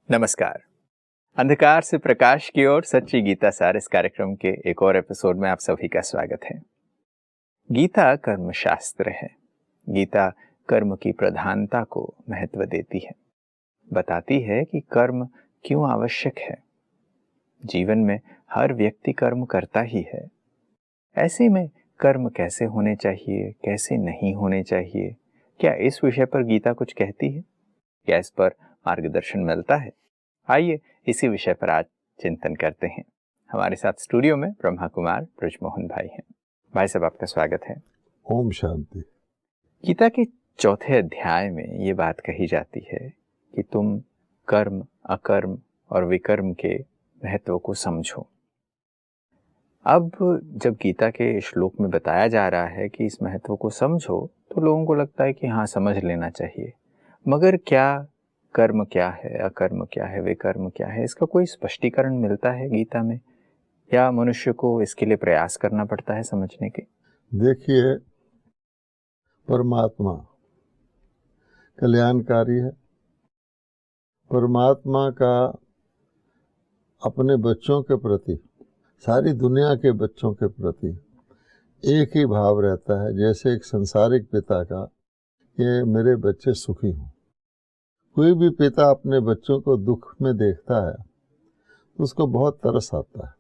नमस्कार। अंधकार से प्रकाश की ओर सच्ची गीता सार इस कार्यक्रम के एक और एपिसोड में आप सभी का स्वागत है। गीता कर्म शास्त्र है। गीता कर्म की प्रधानता को महत्व देती है, बताती है कि कर्म क्यों आवश्यक है। जीवन में हर व्यक्ति कर्म करता ही है। ऐसे में कर्म कैसे होने चाहिए, कैसे नहीं होने चाहिए, क्या इस विषय पर गीता कुछ कहती है? क्या इस पर मार्गदर्शन मिलता है? आइए इसी विषय पर आज चिंतन करते हैं। हमारे साथ स्टूडियो में ब्रह्मा कुमार ब्रजमोहन भाई हैं। भाई साहब, आपका स्वागत है। ओम शांति। गीता के चौथे अध्याय में ये बात कही जाती है कि तुम कर्म, अकर्म और विकर्म के महत्व को समझो। अब जब गीता के श्लोक में बताया जा रहा है कि इस महत्व को समझो, तो लोगों को लगता है कि हाँ, समझ लेना चाहिए। मगर क्या कर्म क्या है, अकर्म क्या है, विकर्म क्या है, इसका कोई स्पष्टीकरण मिलता है गीता में, या मनुष्य को इसके लिए प्रयास करना पड़ता है समझने के? देखिए, परमात्मा कल्याणकारी है। परमात्मा का अपने बच्चों के प्रति, सारी दुनिया के बच्चों के प्रति एक ही भाव रहता है, जैसे एक संसारिक पिता का कि मेरे बच्चे सुखी हों। कोई भी पिता अपने बच्चों को दुख में देखता है तो उसको बहुत तरस आता है,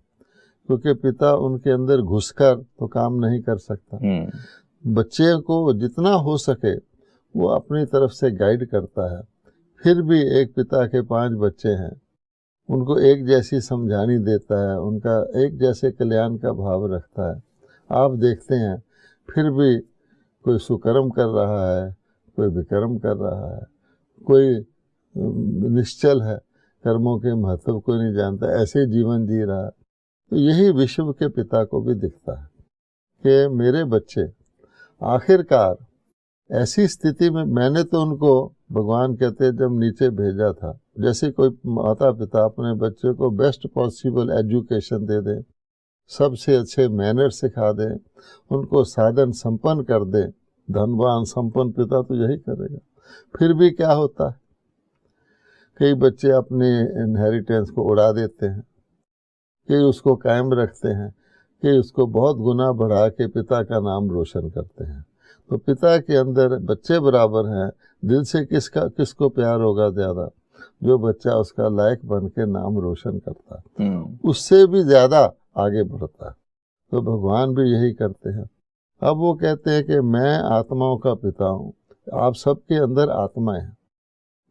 क्योंकि पिता उनके अंदर घुसकर तो काम नहीं कर सकता। बच्चे को जितना हो सके वो अपनी तरफ से गाइड करता है। फिर भी एक पिता के 5 बच्चे हैं, उनको एक जैसी समझानी देता है, उनका एक जैसे कल्याण का भाव रखता है। आप देखते हैं फिर भी कोई सुकर्म कर रहा है, कोई विकर्म कर रहा है, कोई निश्चल है, कर्मों के महत्व को नहीं जानता, ऐसे जीवन जी रहा है। तो यही विश्व के पिता को भी दिखता है कि मेरे बच्चे आखिरकार ऐसी स्थिति में, मैंने तो उनको भगवान कहते जब नीचे भेजा था, जैसे कोई माता पिता अपने बच्चे को बेस्ट पॉसिबल एजुकेशन दे दें, सबसे अच्छे मैनर सिखा दें, उनको साधन संपन्न कर दें, धनवान संपन्न पिता तो यही करेगा। फिर भी क्या होता है, कई बच्चे अपने इनहेरिटेंस को उड़ा देते हैं, कई उसको कायम रखते हैं, कई उसको बहुत गुना बढ़ा के पिता का नाम रोशन करते हैं। तो पिता के अंदर बच्चे बराबर हैं। दिल से किसको प्यार होगा ज़्यादा? जो बच्चा उसका लायक बन के नाम रोशन करता है, उससे भी ज़्यादा आगे बढ़ता है। तो भगवान भी यही करते हैं। अब वो कहते हैं कि मैं आत्माओं का पिता हूँ, आप सबके अंदर आत्मा है।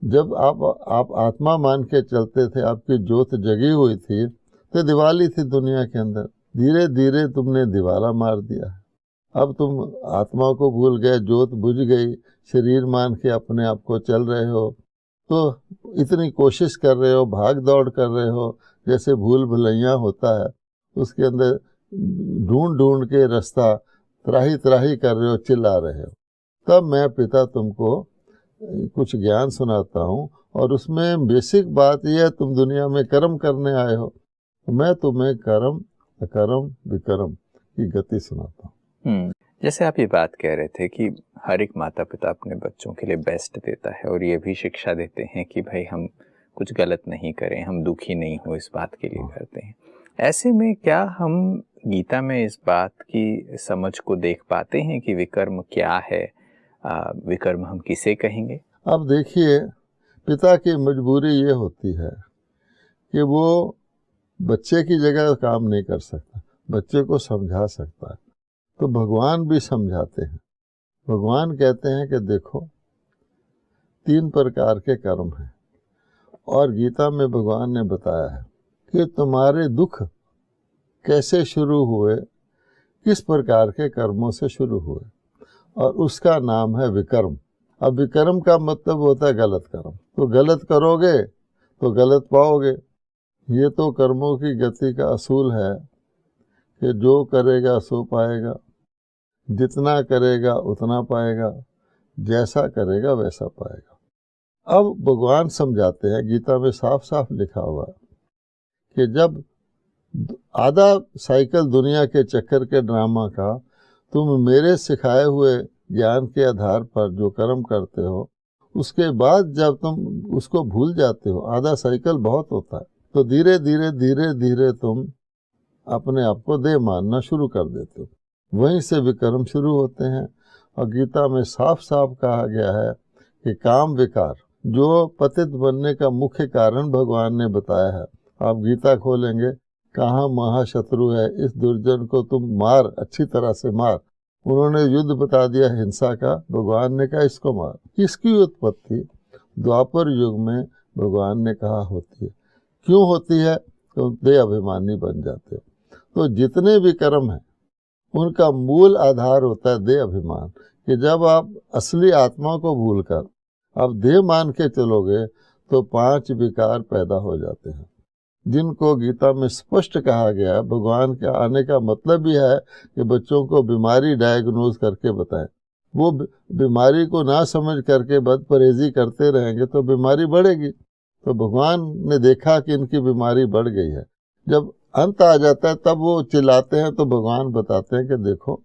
जब आप आत्मा मान के चलते थे, आपकी ज्योत जगी हुई थी, तो दिवाली थी दुनिया के अंदर। धीरे धीरे तुमने दिवाला मार दिया है। अब तुम आत्मा को भूल गए, ज्योत बुझ गई, शरीर मान के अपने आप को चल रहे हो। तो इतनी कोशिश कर रहे हो, भाग दौड़ कर रहे हो, जैसे भूल भुलैया होता है, उसके अंदर ढूंढ ढूंढ के रास्ता त्राही त्राही कर रहे हो, चिल्ला रहे हो। तब मैं पिता तुमको कुछ ज्ञान सुनाता हूँ, और उसमें बेसिक बात यह है, तुम दुनिया में कर्म करने आए हो, तो मैं तुम्हें कर्म, अकर्म, विकर्म की गति सुनाता हूँ। जैसे आप ये बात कह रहे थे कि हर एक माता पिता अपने बच्चों के लिए बेस्ट देता है, और ये भी शिक्षा देते हैं कि भाई हम कुछ गलत नहीं करें, हम दुखी नहीं हो, इस बात के लिए करते हैं। ऐसे में क्या हम गीता में इस बात की समझ को देख पाते हैं कि विकर्म क्या है, विकर्म हम किसे कहेंगे? अब देखिए, पिता की मजबूरी ये होती है कि वो बच्चे की जगह काम नहीं कर सकता, बच्चे को समझा सकता है। तो भगवान भी समझाते हैं। भगवान कहते हैं कि देखो, 3 प्रकार के कर्म हैं, और गीता में भगवान ने बताया है कि तुम्हारे दुख कैसे शुरू हुए, किस प्रकार के कर्मों से शुरू हुए, और उसका नाम है विकर्म। अब विकर्म का मतलब होता है गलत कर्म। तो गलत करोगे तो गलत पाओगे। ये तो कर्मों की गति का असूल है कि जो करेगा सो पाएगा, जितना करेगा उतना पाएगा, जैसा करेगा वैसा पाएगा। अब भगवान समझाते हैं, गीता में साफ साफ लिखा हुआ कि जब आधा साइकिल दुनिया के चक्कर के ड्रामा का तुम मेरे सिखाए हुए ज्ञान के आधार पर जो कर्म करते हो, उसके बाद जब तुम उसको भूल जाते हो, आधा साइकिल बहुत होता है, तो धीरे धीरे धीरे धीरे तुम अपने आप को देह मानना शुरू कर देते हो। वहीं से विकर्म शुरू होते हैं। और गीता में साफ साफ कहा गया है कि काम विकार जो पतित बनने का मुख्य कारण भगवान ने बताया है। आप गीता खोलेंगे, कहाँ महाशत्रु है, इस दुर्जन को तुम मार, अच्छी तरह से मार। उन्होंने युद्ध बता दिया हिंसा का, भगवान ने कहा इसको मार। इसकी उत्पत्ति द्वापर युग में भगवान ने कहा होती है। क्यों होती है? तो देह अभिमानी बन जाते हो। तो जितने भी कर्म हैं उनका मूल आधार होता है देह अभिमान, कि जब आप असली आत्मा को भूलकर आप देह मान के चलोगे तो 5 विकार पैदा हो जाते हैं, जिनको गीता में स्पष्ट कहा गया है। भगवान के आने का मतलब भी है कि बच्चों को बीमारी डायग्नोज करके बताएं। वो बीमारी को ना समझ करके बदपरहेजी करते रहेंगे तो बीमारी बढ़ेगी। तो भगवान ने देखा कि इनकी बीमारी बढ़ गई है, जब अंत आ जाता है तब वो चिल्लाते हैं, तो भगवान बताते हैं कि देखो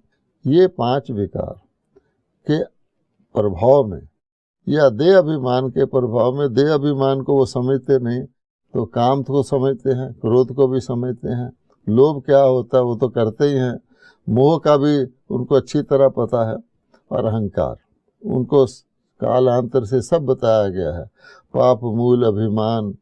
ये 5 विकार के प्रभाव में या देह अभिमान के प्रभाव में, देह अभिमान को वो समझते नहीं तो काम को समझते हैं, क्रोध को भी समझते हैं, लोभ क्या होता है वो तो करते ही हैं, मोह का भी उनको अच्छी तरह पता है, और अहंकार उनको कालांतर से सब बताया गया है। पाप मूल अभिमान।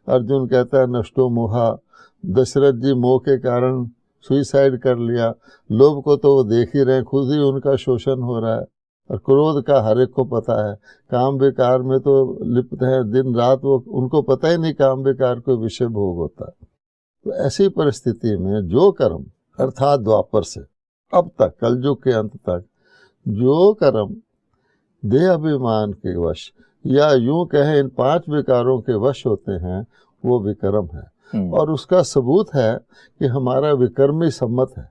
अर्जुन कहता है नष्टो मोहा, दशरथ जी मोह के कारण सुइसाइड कर लिया। लोभ को तो वो देख ही रहे हैं, खुद ही उनका शोषण हो रहा है। और क्रोध का हर एक को पता है, काम विकार में तो लिप्त है दिन रात, वो उनको पता ही नहीं काम विकार को विषय भोग होता है। तो ऐसी परिस्थिति में जो कर्म अर्थात द्वापर से अब तक कलयुग के अंत तक जो कर्म देह अभिमान के वश या यूं कहें इन 5 विकारों के वश होते हैं वो विकर्म है। और उसका सबूत है कि हमारा विकर्मी सम्मत है।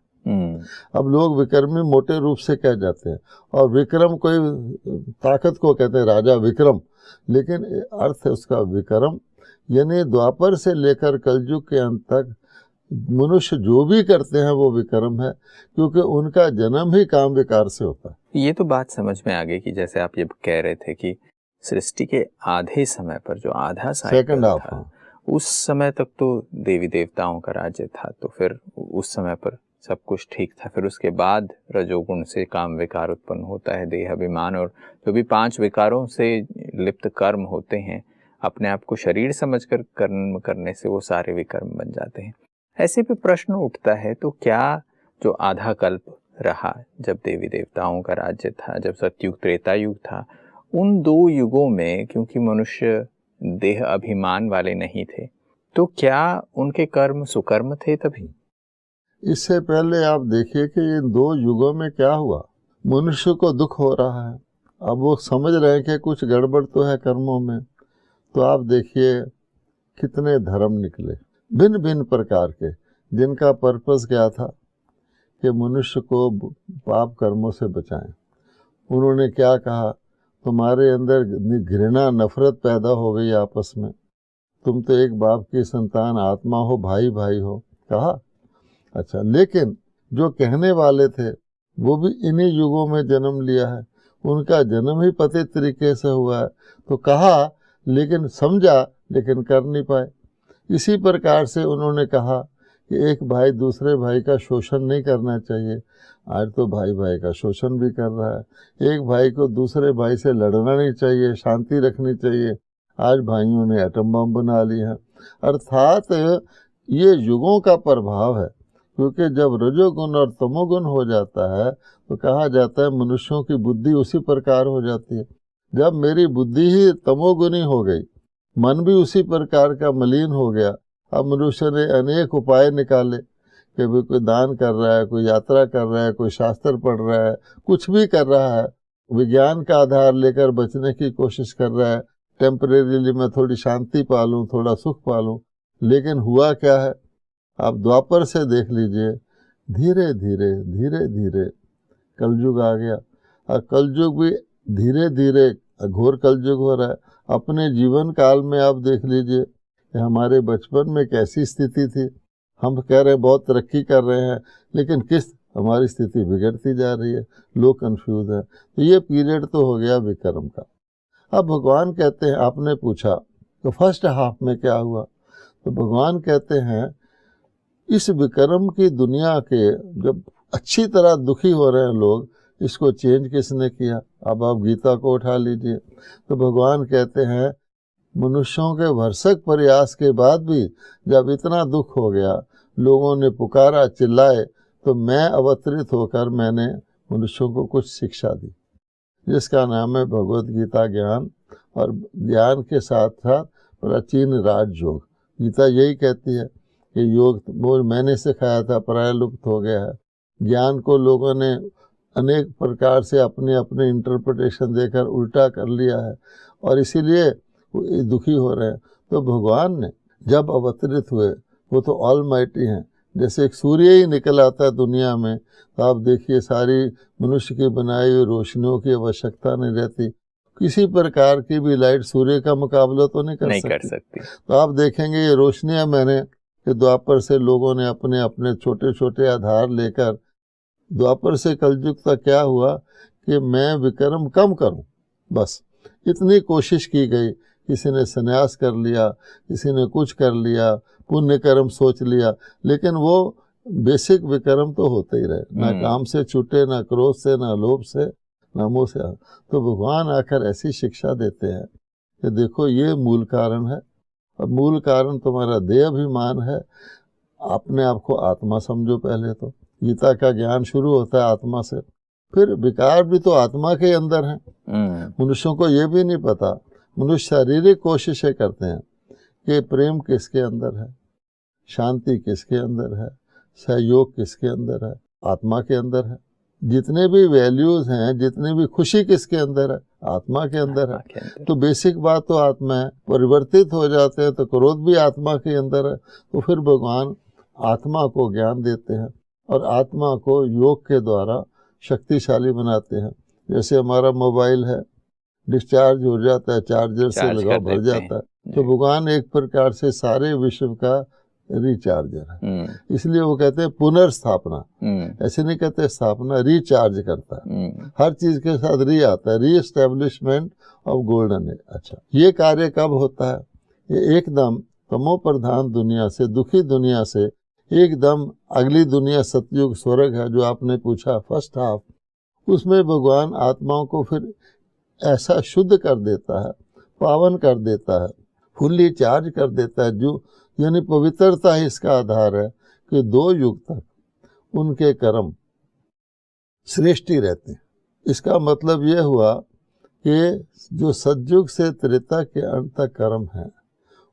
अब लोग विकर्मी मोटे रूप से कह जाते हैं, और विक्रम कोई ताकत को कहते हैं, राजा विक्रम, लेकिन अर्थ है उसका विकर्म, यानी द्वापर से लेकर कलयुग के अंत तक मनुष्य जो भी करते हैं वो विकर्म है, क्योंकि उनका जन्म ही काम विकार से होता है। ये तो बात समझ में आ गई कि जैसे आप ये कह रहे थे कि सृष्टि के आधे समय पर जो आधा साइकिल था, उस समय तक तो देवी देवताओं का राज्य था, तो फिर उस समय पर सब कुछ ठीक था। फिर उसके बाद रजोगुण से काम विकार उत्पन्न होता है, देह अभिमान, और जो भी 5 विकारों से लिप्त कर्म होते हैं, अपने आप को शरीर समझकर कर्म करने से वो सारे विकर्म बन जाते हैं। ऐसे पे प्रश्न उठता है, तो क्या जो आधा कल्प रहा, जब देवी देवताओं का राज्य था, जब सतयुग त्रेता युग था, उन 2 युगों में क्योंकि मनुष्य देह अभिमान वाले नहीं थे, तो क्या उनके कर्म सुकर्म थे तभी? इससे पहले आप देखिए कि इन 2 युगों में क्या हुआ। मनुष्य को दुख हो रहा है, अब वो समझ रहे हैं कि कुछ गड़बड़ तो है कर्मों में। तो आप देखिए कितने धर्म निकले भिन्न भिन्न प्रकार के, जिनका पर्पस क्या था कि मनुष्य को पाप कर्मों से बचाएं। उन्होंने क्या कहा, तुम्हारे अंदर घृणा नफरत पैदा हो गई आपस में, तुम तो एक बाप की संतान आत्मा हो, भाई भाई हो, कहा। अच्छा, लेकिन जो कहने वाले थे वो भी इन्हीं युगों में जन्म लिया है, उनका जन्म ही पतित तरीके से हुआ है। तो कहा लेकिन समझा, लेकिन कर नहीं पाए। इसी प्रकार से उन्होंने कहा कि एक भाई दूसरे भाई का शोषण नहीं करना चाहिए। आज तो भाई भाई का शोषण भी कर रहा है। एक भाई को दूसरे भाई से लड़ना नहीं चाहिए, शांति रखनी चाहिए। आज भाइयों ने एटम बम बना लिए हैं। अर्थात ये युगों का प्रभाव है, क्योंकि जब रजोगुण और तमोगुण हो जाता है तो कहा जाता है मनुष्यों की बुद्धि उसी प्रकार हो जाती है। जब मेरी बुद्धि ही तमोगुणी हो गई, मन भी उसी प्रकार का मलिन हो गया, अब मनुष्य ने अनेक उपाय निकाले कि भाई कोई दान कर रहा है, कोई यात्रा कर रहा है, कोई शास्त्र पढ़ रहा है, कुछ भी कर रहा है, विज्ञान का आधार लेकर बचने की कोशिश कर रहा है। टेम्परेरीली मैं थोड़ी शांति पालूं, थोड़ा सुख पालूं, लेकिन हुआ क्या है? आप द्वापर से देख लीजिए, धीरे धीरे धीरे धीरे कलयुग आ गया, और कलयुग भी धीरे धीरे घोर कलयुग हो रहा है। अपने जीवन काल में आप देख लीजिए कि हमारे बचपन में कैसी स्थिति थी। हम कह रहे हैं बहुत तरक्की कर रहे हैं, लेकिन किस हमारी स्थिति बिगड़ती जा रही है, लोग कंफ्यूज हैं। तो ये पीरियड तो हो गया विक्रम का। अब भगवान कहते हैं, आपने पूछा तो फर्स्ट हाफ में क्या हुआ, तो भगवान कहते हैं इस विक्रम की दुनिया के जब अच्छी तरह दुखी हो रहे हैं लोग, इसको चेंज किसने किया। अब आप गीता को उठा लीजिए, तो भगवान कहते हैं मनुष्यों के भरसक प्रयास के बाद भी जब इतना दुख हो गया, लोगों ने पुकारा, चिल्लाए, तो मैं अवतरित होकर मैंने मनुष्यों को कुछ शिक्षा दी, जिसका नाम है भगवत गीता ज्ञान। और ज्ञान के साथ साथ प्राचीन राजयोग। गीता यही कहती है कि योग वो मैंने सिखाया था, प्राय लुप्त हो गया है। ज्ञान को लोगों ने अनेक प्रकार से अपने अपने इंटरप्रिटेशन देकर उल्टा कर लिया है, और इसीलिए दुखी हो रहे हैं। तो भगवान ने जब अवतरित हुए, वो तो ऑलमाइटी हैं, जैसे एक सूर्य ही निकल आता है दुनिया में, तो आप देखिए सारी मनुष्य की बनाई हुई रोशनियों की आवश्यकता नहीं रहती, किसी प्रकार की भी लाइट सूर्य का मुकाबला तो नहीं कर सकती। तो आप देखेंगे ये रोशनियां मैंने कि द्वापर से लोगों ने अपने अपने छोटे छोटे आधार लेकर, द्वापर से कलयुग तक क्या हुआ कि मैं विक्रम कम करूं, बस इतनी कोशिश की गई। किसी ने संन्यास कर लिया, किसी ने कुछ कर लिया, पुण्य कर्म सोच लिया, लेकिन वो बेसिक विक्रम तो होते ही रहे, ना काम से छूटे, ना क्रोध से, ना लोभ से, ना मोह से। तो भगवान आकर ऐसी शिक्षा देते हैं कि देखो ये मूल कारण है, और मूल कारण तुम्हारा देह अभिमान है। अपने आप को आत्मा समझो पहले तो। गीता का ज्ञान शुरू होता है आत्मा से, फिर विकार भी तो आत्मा के अंदर है। मनुष्यों को ये भी नहीं पता। मनुष्य शारीरिक कोशिशें करते हैं कि प्रेम किसके अंदर है, शांति किसके अंदर है, सहयोग किसके अंदर है, आत्मा के अंदर है। जितने भी वैल्यूज हैं, जितने भी खुशी किसके अंदर है, आत्मा के अंदर है। तो बेसिक बात तो आत्मा है। परिवर्तित हो जाते हैं तो क्रोध भी आत्मा के अंदर है। तो फिर भगवान आत्मा को ज्ञान देते हैं और आत्मा को योग के द्वारा शक्तिशाली बनाते हैं। जैसे हमारा मोबाइल है, डिस्चार्ज हो जाता है, चार्जर से लगाओ भर जाता है। तो भगवान एक प्रकार से सारे विश्व का रिचार्जर है। इसलिए वो कहते हैं पुनर्स्थापना। ऐसे नहीं कहते स्थापना, रिचार्ज करता है। हर चीज के साथ री आता है, री एस्टेब्लिशमेंट ऑफ गोल्डन एज। अच्छा, ये कार्य कब होता है? ये एकदम तमो प्रधान दुनिया से, दुखी दुनिया से एकदम अगली दुनिया सतयुग स्वर्ग है जो आपने पूछा फर्स्ट हाफ, उसमें भगवान आत्माओं को फिर ऐसा शुद्ध कर देता है, पावन कर देता है, फुल्ली चार्ज कर देता है। जो यानी पवित्रता ही इसका आधार है कि 2 युग तक उनके कर्म श्रेष्ठ ही रहते हैं। इसका मतलब यह हुआ कि जो सतयुग से त्रेता के अंत तक कर्म है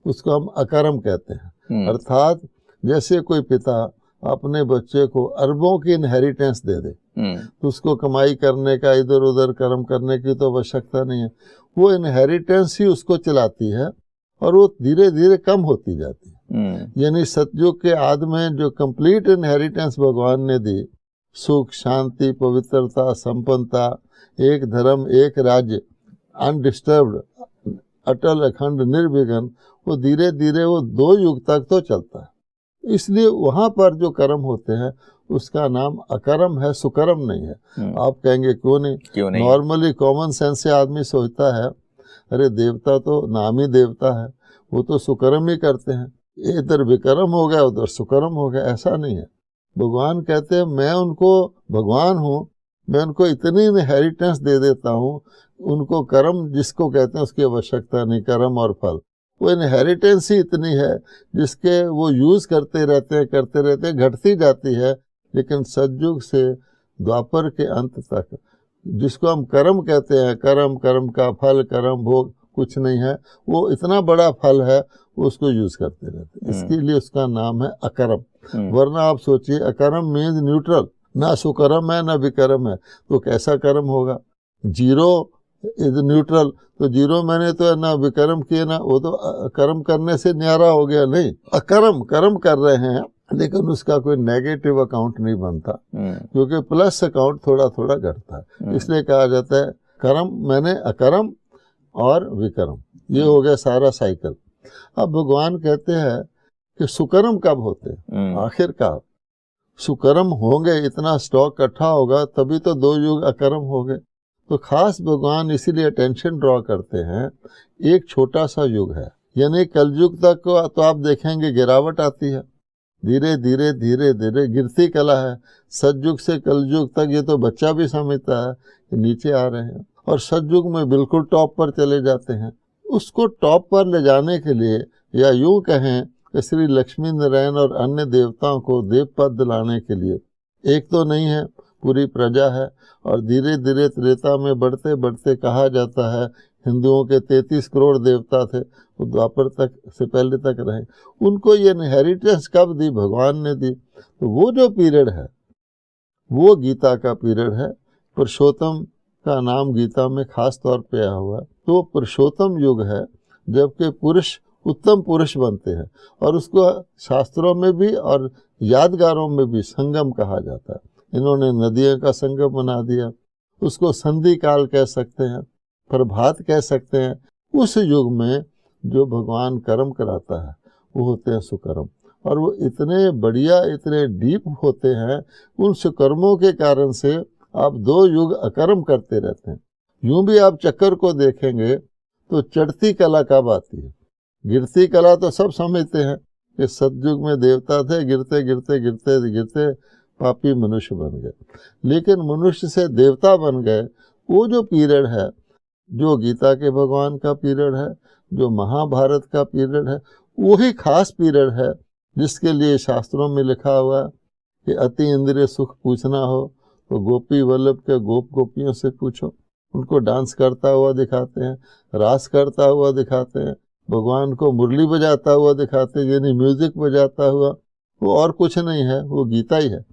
उसको हम अकर्म कहते हैं। अर्थात जैसे कोई पिता अपने बच्चे को अरबों की इनहेरिटेंस दे दे, तो उसको कमाई करने का, इधर उधर कर्म करने की तो आवश्यकता नहीं है। वो इनहेरिटेंस ही उसको चलाती है और वो धीरे धीरे कम होती जाती है। यानी सतयुग के आदि में जो कंप्लीट इनहेरिटेंस भगवान ने दी, सुख, शांति, पवित्रता, संपन्नता, एक धर्म, एक राज्य, अनडिस्टर्ब्ड, अटल, अखंड, निर्विघ्न, वो धीरे धीरे वो 2 युग तक तो चलता है। इसलिए वहां पर जो कर्म होते हैं उसका नाम अकर्म है, सुकर्म नहीं है। आप कहेंगे क्यों नहीं? नॉर्मली कॉमन सेंस से आदमी सोचता है अरे देवता तो नाम ही देवता है, वो तो सुकर्म ही करते हैं, इधर विकर्म हो गया उधर सुकर्म हो गया। ऐसा नहीं है। भगवान कहते हैं मैं उनको, भगवान हूँ, मैं उनको इतनी इनहेरिटेंस दे देता हूँ, उनको कर्म जिसको कहते हैं उसकी आवश्यकता नहीं, कर्म और फल, वो इनहेरिटेंस ही इतनी है जिसके वो यूज करते रहते हैं, घटती जाती है। लेकिन सतयुग से द्वापर के अंत तक जिसको हम कर्म कहते हैं, कर्म का फल, कर्म भोग कुछ नहीं है, वो इतना बड़ा फल है, वो उसको यूज करते रहते हैं। इसके लिए उसका नाम है अकर्म। वरना आप सोचिए अकर्म मीन्स न्यूट्रल, ना सुकर्म है ना विकर्म है, तो कैसा कर्म होगा? जीरो इज न्यूट्रल, तो जीरो मैंने तो ना विकर्म किए ना, वो तो कर्म करने से न्यारा हो गया। नहीं, अकर्म कर्म कर रहे हैं लेकिन उसका कोई नेगेटिव अकाउंट नहीं बनता, क्योंकि प्लस अकाउंट थोड़ा थोड़ा घटता है। इसलिए कहा जाता है कर्म मैंने अकर्म और विकर्म, ये हो गया सारा साइकिल। अब भगवान कहते हैं कि सुकर्म कब होते हैं? आखिरकार सुकर्म होंगे, इतना स्टॉक इकट्ठा होगा तभी तो 2 युग अकर्म हो गए। तो खास भगवान इसीलिए अटेंशन ड्रॉ करते हैं, एक छोटा सा युग है, यानी कलयुग तक को तो आप देखेंगे गिरावट आती है, धीरे धीरे धीरे धीरे गिरती कला है। सतयुग से कलयुग तक ये तो बच्चा भी समझता है कि नीचे आ रहे हैं, और सतयुग में बिल्कुल टॉप पर चले जाते हैं। उसको टॉप पर ले जाने के लिए, या यूं कहें कि श्री लक्ष्मी नारायण और अन्य देवताओं को देव पद दिलाने के लिए, एक तो नहीं है, पूरी प्रजा है। और धीरे धीरे त्रेता में बढ़ते बढ़ते कहा जाता है हिंदुओं के 33 करोड़ देवता थे, वो द्वापर तक से पहले तक रहे। उनको ये इनहेरिटेंस कब दी? भगवान ने दी। तो वो जो पीरियड है वो गीता का पीरियड है। पुरुषोत्तम का नाम गीता में खास तौर पे आया हुआ है। तो पुरुषोत्तम युग है जबकि पुरुष उत्तम पुरुष बनते हैं, और उसको शास्त्रों में भी और यादगारों में भी संगम कहा जाता है। इन्होंने नदियों का संगम बना दिया, उसको संधि काल कह सकते हैं, प्रभात कह सकते हैं। उस युग में जो भगवान कर्म कराता है वो होते हैं सुकर्म, और वो इतने बढ़िया, इतने डीप होते हैं। उन सुकर्मों के कारण से आप 2 युग अकर्म करते रहते हैं। यूं भी आप चक्कर को देखेंगे तो चढ़ती कला कब आती है? गिरती कला तो सब समझते हैं कि सतयुग में देवता थे, गिरते गिरते गिरते गिरते पापी मनुष्य बन गए, लेकिन मनुष्य से देवता बन गए। वो जो पीरियड है, जो गीता के भगवान का पीरियड है, जो महाभारत का पीरियड है, वही खास पीरियड है जिसके लिए शास्त्रों में लिखा हुआ है कि अति इंद्रिय सुख पूछना हो तो गोपी वल्लभ के गोप गोपियों से पूछो। उनको डांस करता हुआ दिखाते हैं, रास करता हुआ दिखाते हैं, भगवान को मुरली बजाता हुआ दिखाते हैं, यानी म्यूजिक बजाता हुआ। वो और कुछ नहीं है, वो गीता ही है।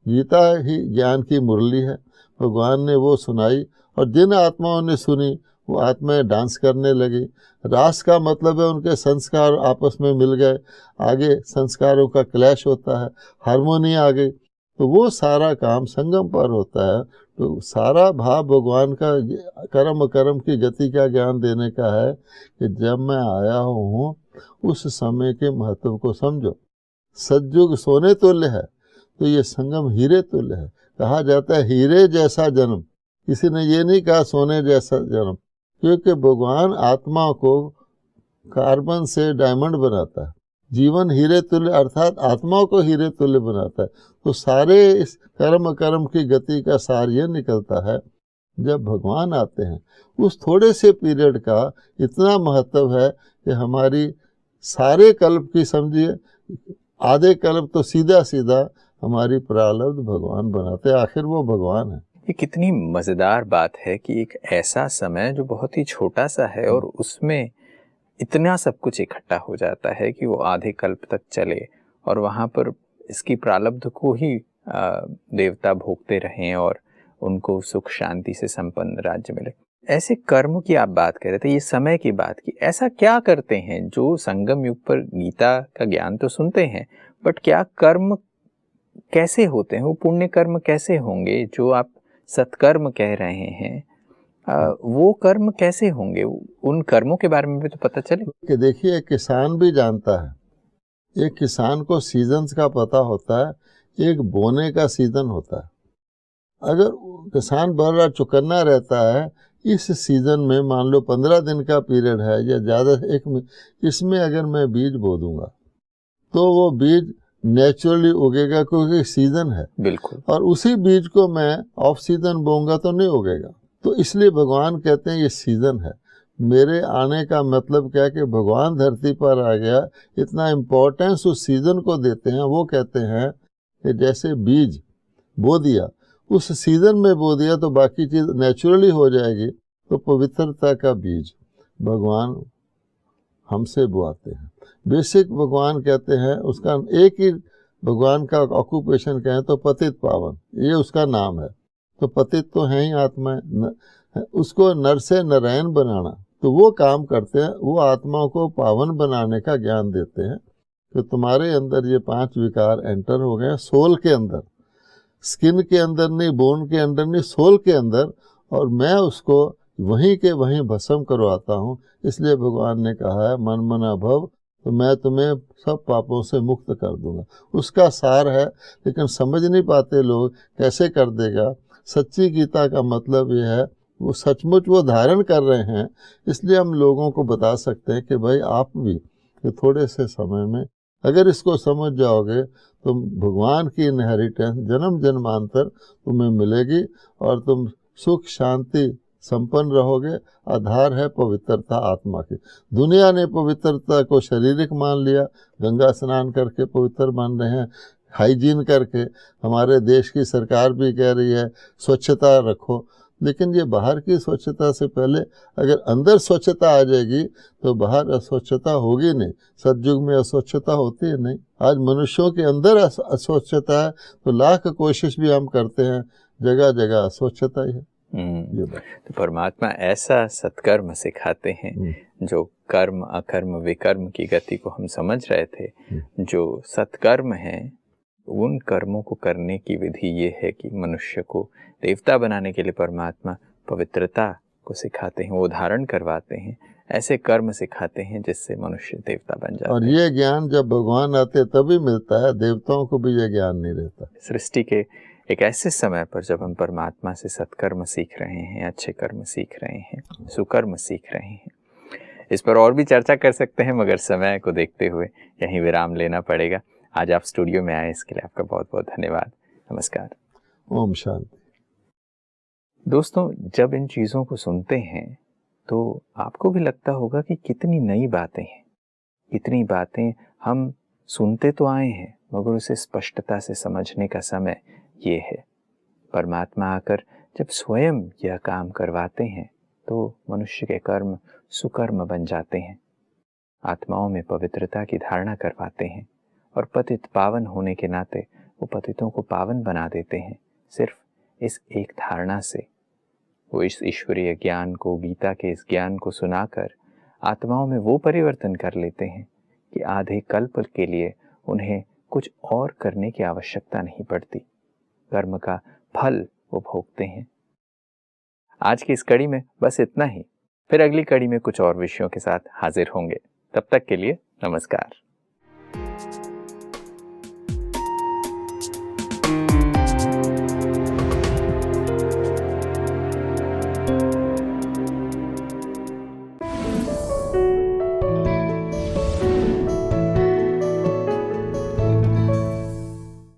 गीता ही ज्ञान की मुरली है। भगवान ने वो सुनाई, और जिन आत्माओं ने सुनी वो आत्माएं डांस करने लगी। रास का मतलब है उनके संस्कार आपस में मिल गए, आगे संस्कारों का क्लैश होता है, हारमोनी आ गई। तो वो सारा काम संगम पर होता है। तो सारा भाव भगवान का कर्म कर्म की गति का ज्ञान देने का है कि जब मैं आया हूँ उस समय के महत्व को समझो। सतयुग सोने तुल्य है तो ये संगम हीरे तुल्य है। कहा जाता है हीरे जैसा जन्म, किसी ने ये नहीं कहा सोने जैसा जन्म, क्योंकि भगवान आत्मा को कार्बन से डायमंड बनाता है, जीवन हीरे तुल्य अर्थात आत्मा को हीरे तुल्य बनाता है। तो सारे इस कर्म कर्म की गति का सार ये निकलता है, जब भगवान आते हैं उस थोड़े से पीरियड का इतना महत्व है कि हमारी सारे कल्प की समझिए, आधे कल्प तो सीधा सीधा हमारी प्रारब्ध भगवान बनाते हैं। आखिर वो भगवान है। ये कितनी मजेदार बात है कि एक ऐसा समय जो बहुत ही छोटा सा है और उसमें इतना सब कुछ इकट्ठा हो जाता है कि वो आधे कल्प तक चले, और वहाँ पर इसकी प्रारब्ध को ही देवता भोगते रहें और उनको सुख शांति से संपन्न राज्य मिले। ऐसे कर्म की आप बात कर रहे थे, ये समय की बात की। ऐसा क्या करते हैं जो संगम युग पर गीता का ज्ञान तो सुनते हैं, बट क्या कर्म कैसे होते हैं? वो पुण्य कर्म कैसे होंगे जो आप सत्कर्म कह रहे हैं? वो कर्म कैसे होंगे? उन कर्मों के बारे में भी तो पता चले। कि देखिए, किसान भी जानता है, एक किसान को सीजन्स का पता होता है, एक बोने का सीजन होता है। अगर किसान भर रहा चुकन्ना रहता है, इस सीजन में मान लो 15 दिन का पीरियड है या ज़्यादा, इसमें अगर मैं बीज बो दूंगा तो वो बीज नेचुरली उगेगा क्योंकि सीजन है। बिल्कुल। और उसी बीज को मैं ऑफ सीजन बोऊंगा तो नहीं उगेगा। तो इसलिए भगवान कहते हैं ये सीजन है। मेरे आने का मतलब क्या है कि भगवान धरती पर आ गया, इतना इम्पोर्टेंस उस सीजन को देते हैं। वो कहते हैं कि जैसे बीज बो दिया, उस सीजन में बो दिया तो बाकी चीज़ नेचुरली हो जाएगी। तो पवित्रता का बीज भगवान हमसे बोआते हैं। बेसिक भगवान कहते हैं, उसका एक ही भगवान का ऑक्यूपेशन कहें तो पतित पावन, ये उसका नाम है। तो पतित तो है ही आत्मा, उसको नर से नारायण बनाना, तो वो काम करते हैं। वो आत्मा को पावन बनाने का ज्ञान देते हैं। तो तुम्हारे अंदर ये 5 विकार एंटर हो गए सोल के अंदर, स्किन के अंदर नहीं, बोन के अंदर नहीं, सोल के अंदर, और मैं उसको वहीं के वहीं भस्म करवाता हूँ। इसलिए भगवान ने कहा है मन मना भव, तो मैं तुम्हें सब पापों से मुक्त कर दूंगा। उसका सार है, लेकिन समझ नहीं पाते लोग कैसे कर देगा। सच्ची गीता का मतलब ये है, वो सचमुच वो धारण कर रहे हैं, इसलिए हम लोगों को बता सकते हैं कि भाई आप भी कि थोड़े से समय में अगर इसको समझ जाओगे तो भगवान की इनहेरिटेंस जन्म जन्मांतर तुम्हें मिलेगी और तुम सुख शांति संपन्न रहोगे। आधार है पवित्रता आत्मा की। दुनिया ने पवित्रता को शारीरिक मान लिया, गंगा स्नान करके पवित्र मान रहे हैं, हाइजीन करके। हमारे देश की सरकार भी कह रही है स्वच्छता रखो, लेकिन ये बाहर की स्वच्छता से पहले अगर अंदर स्वच्छता आ जाएगी तो बाहर अस्वच्छता होगी नहीं। सतयुग में अस्वच्छता होती है नहीं। आज मनुष्यों के अंदर अस्वच्छता है तो लाख कोशिश भी हम करते हैं, जगह जगह अस्वच्छता ही है। तो परमात्मा ऐसा सत्कर्म सिखाते हैं, जो कर्म अकर्म विकर्म की गति को हम समझ रहे थे। जो सत्कर्म है उन कर्मों को करने की विधि ये है कि मनुष्य को देवता बनाने के लिए परमात्मा पवित्रता को सिखाते हैं, वो धारण करवाते हैं, ऐसे कर्म सिखाते हैं जिससे मनुष्य देवता बन जाता है। और ये ज्ञान जब भगवान आते तभी मिलता है, देवताओं को भी ये ज्ञान नहीं रहता। सृष्टि के एक ऐसे समय पर जब हम परमात्मा से सत्कर्म सीख रहे हैं, अच्छे कर्म सीख रहे हैं, सुकर्म सीख रहे हैं, इस पर और भी चर्चा कर सकते हैं, मगर समय को देखते हुए यहीं विराम लेना पड़ेगा। आज आप स्टूडियो में आए, इसके लिए आपका बहुत बहुत धन्यवाद। नमस्कार। ओम शांति। दोस्तों, जब इन चीज़ों को सुनते हैं तो आपको भी लगता होगा कि कितनी नई बातें हैं, कितनी बातें हम सुनते तो आए हैं मगर उसे स्पष्टता से समझने का समय ये है। परमात्मा आकर जब स्वयं यह काम करवाते हैं तो मनुष्य के कर्म सुकर्म बन जाते हैं, आत्माओं में पवित्रता की धारणा करवाते हैं और पतित पावन होने के नाते वो पतितों को पावन बना देते हैं। सिर्फ इस एक धारणा से वो इस ईश्वरीय ज्ञान को, गीता के इस ज्ञान को सुनाकर आत्माओं में वो परिवर्तन कर लेते हैं कि आधे कल्प के लिए उन्हें कुछ और करने की आवश्यकता नहीं पड़ती। कर्म का फल वो भोगते हैं। आज की इस कड़ी में बस इतना ही। फिर अगली कड़ी में कुछ और विषयों के साथ हाजिर होंगे। तब तक के लिए नमस्कार।